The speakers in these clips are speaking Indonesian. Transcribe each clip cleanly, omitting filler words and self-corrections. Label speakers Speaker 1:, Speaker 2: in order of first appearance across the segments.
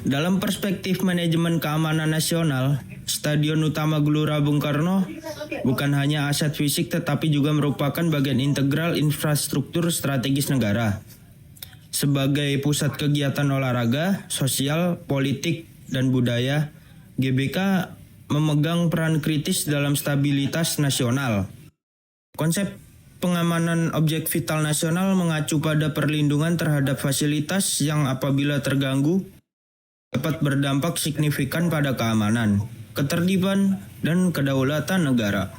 Speaker 1: Dalam perspektif manajemen keamanan nasional, Stadion Utama Gelora Bung Karno bukan hanya aset fisik tetapi juga merupakan bagian integral infrastruktur strategis negara. Sebagai pusat kegiatan olahraga, sosial, politik, dan budaya, GBK memegang peran kritis dalam stabilitas nasional. Konsep pengamanan objek vital nasional mengacu pada perlindungan terhadap fasilitas yang apabila terganggu dapat berdampak signifikan pada keamanan, ketertiban, dan kedaulatan negara.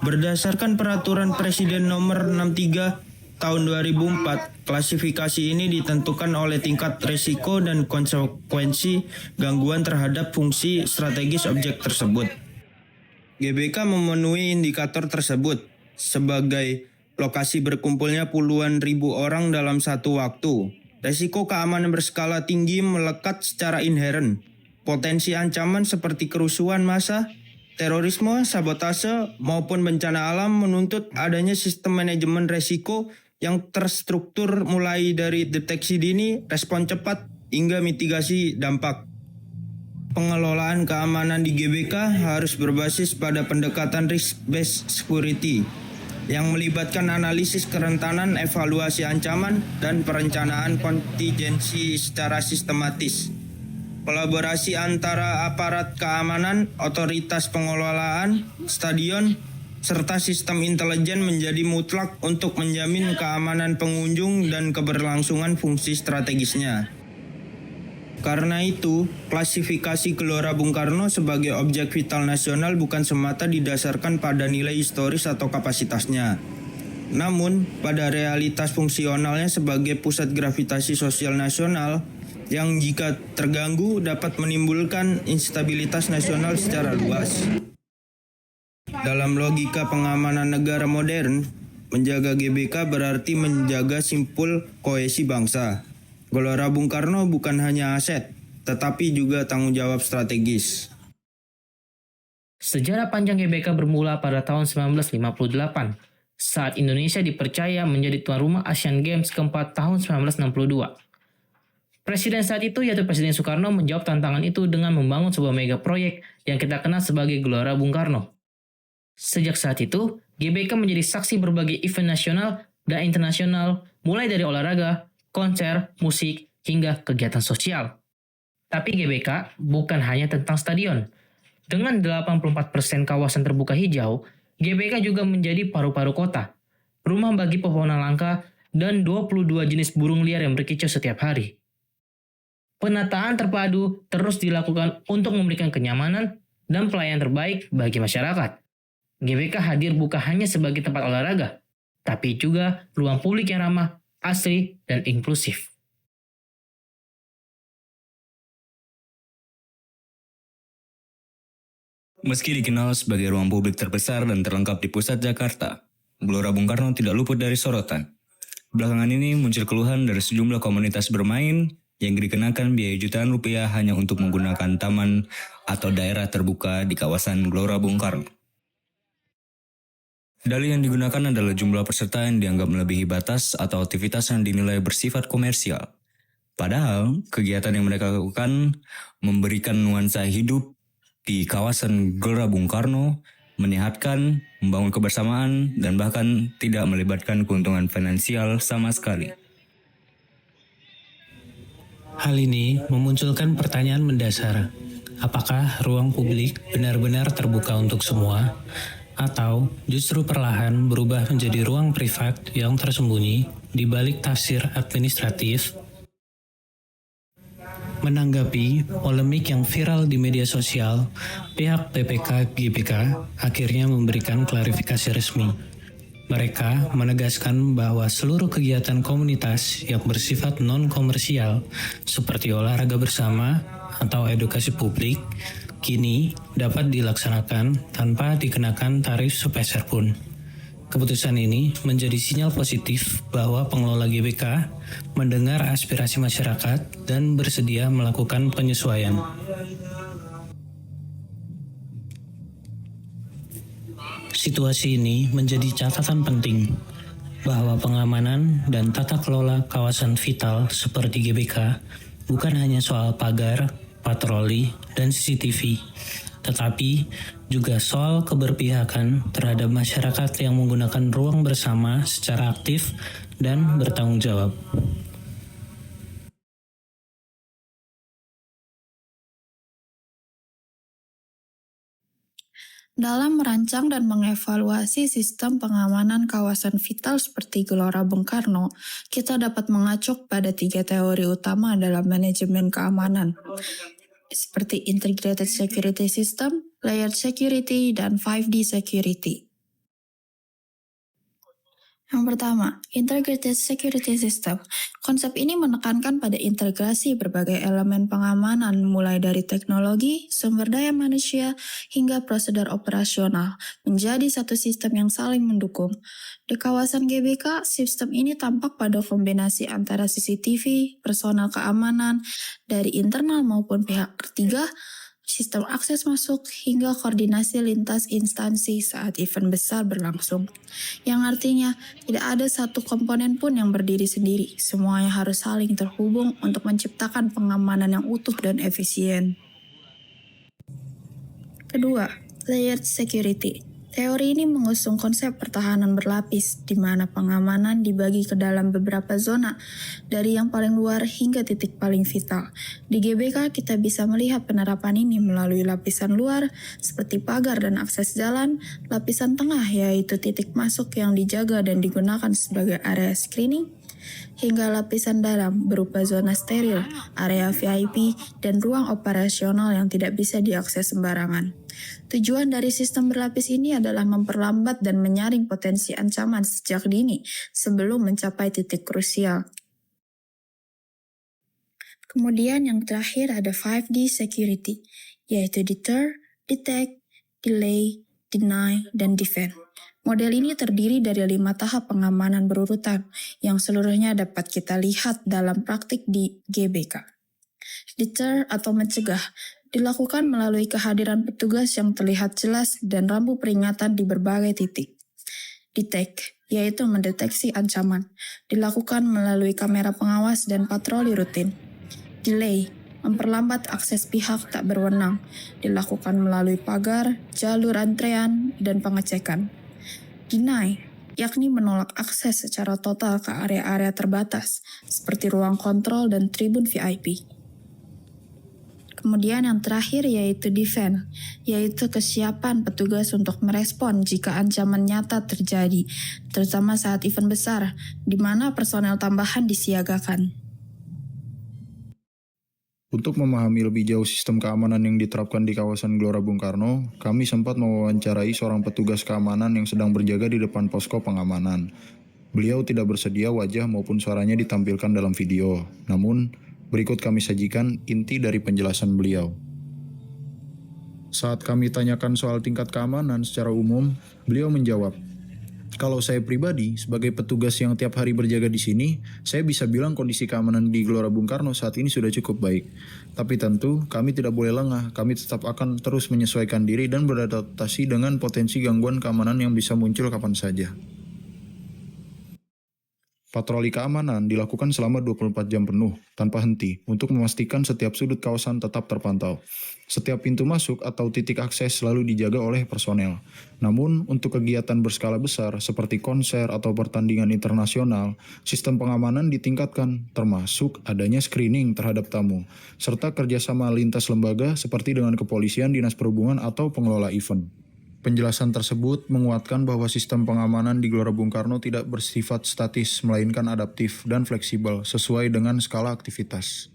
Speaker 1: Berdasarkan Peraturan Presiden Nomor 63 Tahun 2004, klasifikasi ini ditentukan oleh tingkat risiko dan konsekuensi gangguan terhadap fungsi strategis objek tersebut. GBK memenuhi indikator tersebut sebagai lokasi berkumpulnya puluhan ribu orang dalam satu waktu. Risiko keamanan berskala tinggi melekat secara inheren. Potensi ancaman seperti kerusuhan massa, terorisme, sabotase, maupun bencana alam menuntut adanya sistem manajemen risiko yang terstruktur mulai dari deteksi dini, respon cepat, hingga mitigasi dampak. Pengelolaan keamanan di GBK harus berbasis pada pendekatan risk-based security yang melibatkan analisis kerentanan, evaluasi ancaman, dan perencanaan kontingensi secara sistematis. Kolaborasi antara aparat keamanan, otoritas pengelolaan, stadion, serta sistem intelijen menjadi mutlak untuk menjamin keamanan pengunjung dan keberlangsungan fungsi strategisnya. Karena itu, klasifikasi Gelora Bung Karno sebagai objek vital nasional bukan semata didasarkan pada nilai historis atau kapasitasnya, namun pada realitas fungsionalnya sebagai pusat gravitasi sosial nasional yang jika terganggu dapat menimbulkan instabilitas nasional secara luas. Dalam logika pengamanan negara modern, menjaga GBK berarti menjaga simpul kohesi bangsa. Gelora Bung Karno bukan hanya aset, tetapi juga tanggung jawab strategis.
Speaker 2: Sejarah panjang GBK bermula pada tahun 1958, saat Indonesia dipercaya menjadi tuan rumah Asian Games keempat tahun 1962. Presiden saat itu, yaitu Presiden Soekarno, menjawab tantangan itu dengan membangun sebuah mega proyek yang kita kenal sebagai Gelora Bung Karno. Sejak saat itu, GBK menjadi saksi berbagai event nasional dan internasional, mulai dari olahraga, konser, musik, hingga kegiatan sosial. Tapi GBK bukan hanya tentang stadion. Dengan 84% kawasan terbuka hijau, GBK juga menjadi paru-paru kota, rumah bagi pepohonan langka, dan 22 jenis burung liar yang berkicau setiap hari. Penataan terpadu terus dilakukan untuk memberikan kenyamanan dan pelayanan terbaik bagi masyarakat. GBK hadir bukan hanya sebagai tempat olahraga, tapi juga ruang publik yang ramah, asri, dan inklusif.
Speaker 3: Meski dikenal sebagai ruang publik terbesar dan terlengkap di pusat Jakarta, Gelora Bung Karno tidak luput dari sorotan. Belakangan ini muncul keluhan dari sejumlah komunitas bermain yang dikenakan biaya jutaan rupiah hanya untuk menggunakan taman atau daerah terbuka di kawasan Gelora Bung Karno. Dalih yang digunakan adalah jumlah peserta yang dianggap melebihi batas atau aktivitas yang dinilai bersifat komersial. Padahal, kegiatan yang mereka lakukan memberikan nuansa hidup di kawasan Gelora Bung Karno, menyehatkan, membangun kebersamaan, dan bahkan tidak melibatkan keuntungan finansial sama sekali.
Speaker 4: Hal ini memunculkan pertanyaan mendasar. Apakah ruang publik benar-benar terbuka untuk semua? Atau justru perlahan berubah menjadi ruang privat yang tersembunyi di balik tafsir administratif? Menanggapi polemik yang viral di media sosial, pihak PPK GBK akhirnya memberikan klarifikasi resmi. Mereka menegaskan bahwa seluruh kegiatan komunitas yang bersifat non-komersial seperti olahraga bersama atau edukasi publik kini dapat dilaksanakan tanpa dikenakan tarif sepeser pun. Keputusan ini menjadi sinyal positif bahwa pengelola GBK mendengar aspirasi masyarakat dan bersedia melakukan penyesuaian. Situasi ini menjadi catatan penting bahwa pengamanan dan tata kelola kawasan vital seperti GBK bukan hanya soal pagar, patroli, dan CCTV, tetapi juga soal keberpihakan terhadap masyarakat yang menggunakan ruang bersama secara aktif dan bertanggung jawab.
Speaker 5: Dalam merancang dan mengevaluasi sistem pengamanan kawasan vital seperti Gelora Bung Karno, kita dapat mengacu pada 3 teori utama dalam manajemen keamanan, seperti Integrated Security System, Layered Security, dan 5D Security. Yang pertama, Integrated Security System. Konsep ini menekankan pada integrasi berbagai elemen pengamanan mulai dari teknologi, sumber daya manusia, hingga prosedur operasional menjadi satu sistem yang saling mendukung. Di kawasan GBK, sistem ini tampak pada kombinasi antara CCTV, personel keamanan, dari internal maupun pihak ketiga, sistem akses masuk, hingga koordinasi lintas instansi saat event besar berlangsung. Yang artinya, tidak ada satu komponen pun yang berdiri sendiri. Semuanya harus saling terhubung untuk menciptakan pengamanan yang utuh dan efisien. Kedua, Layered Security. Teori ini mengusung konsep pertahanan berlapis, di mana pengamanan dibagi ke dalam beberapa zona, dari yang paling luar hingga titik paling vital. Di GBK, kita bisa melihat penerapan ini melalui lapisan luar, seperti pagar dan akses jalan, lapisan tengah yaitu titik masuk yang dijaga dan digunakan sebagai area screening, hingga lapisan dalam berupa zona steril, area VIP, dan ruang operasional yang tidak bisa diakses sembarangan. Tujuan dari sistem berlapis ini adalah memperlambat dan menyaring potensi ancaman sejak dini sebelum mencapai titik krusial. Kemudian yang terakhir ada 5D Security, yaitu Deter, Detect, Delay, Deny, dan Defend. Model ini terdiri dari 5 tahap pengamanan berurutan yang seluruhnya dapat kita lihat dalam praktik di GBK. Deter atau mencegah dilakukan melalui kehadiran petugas yang terlihat jelas dan rambu peringatan di berbagai titik. Detect, yaitu mendeteksi ancaman, dilakukan melalui kamera pengawas dan patroli rutin. Delay, memperlambat akses pihak tak berwenang, dilakukan melalui pagar, jalur antrean, dan pengecekan. Deny, yakni menolak akses secara total ke area-area terbatas, seperti ruang kontrol dan tribun VIP. Kemudian yang terakhir yaitu defend, yaitu kesiapan petugas untuk merespon jika ancaman nyata terjadi, terutama saat event besar, di mana personel tambahan disiagakan.
Speaker 6: Untuk memahami lebih jauh sistem keamanan yang diterapkan di kawasan Gelora Bung Karno, kami sempat mewawancarai seorang petugas keamanan yang sedang berjaga di depan posko pengamanan. Beliau tidak bersedia wajah maupun suaranya ditampilkan dalam video, namun berikut kami sajikan inti dari penjelasan beliau. Saat kami tanyakan soal tingkat keamanan secara umum, beliau menjawab, "Kalau saya pribadi, sebagai petugas yang tiap hari berjaga di sini, saya bisa bilang kondisi keamanan di Gelora Bung Karno saat ini sudah cukup baik. Tapi tentu, kami tidak boleh lengah, kami tetap akan terus menyesuaikan diri dan beradaptasi dengan potensi gangguan keamanan yang bisa muncul kapan saja." Patroli keamanan dilakukan selama 24 jam penuh, tanpa henti, untuk memastikan setiap sudut kawasan tetap terpantau. Setiap pintu masuk atau titik akses selalu dijaga oleh personel. Namun, untuk kegiatan berskala besar seperti konser atau pertandingan internasional, sistem pengamanan ditingkatkan, termasuk adanya screening terhadap tamu, serta kerjasama lintas lembaga seperti dengan kepolisian, dinas perhubungan, atau pengelola event. Penjelasan tersebut menguatkan bahwa sistem pengamanan di Gelora Bung Karno tidak bersifat statis, melainkan adaptif dan fleksibel sesuai dengan skala aktivitas.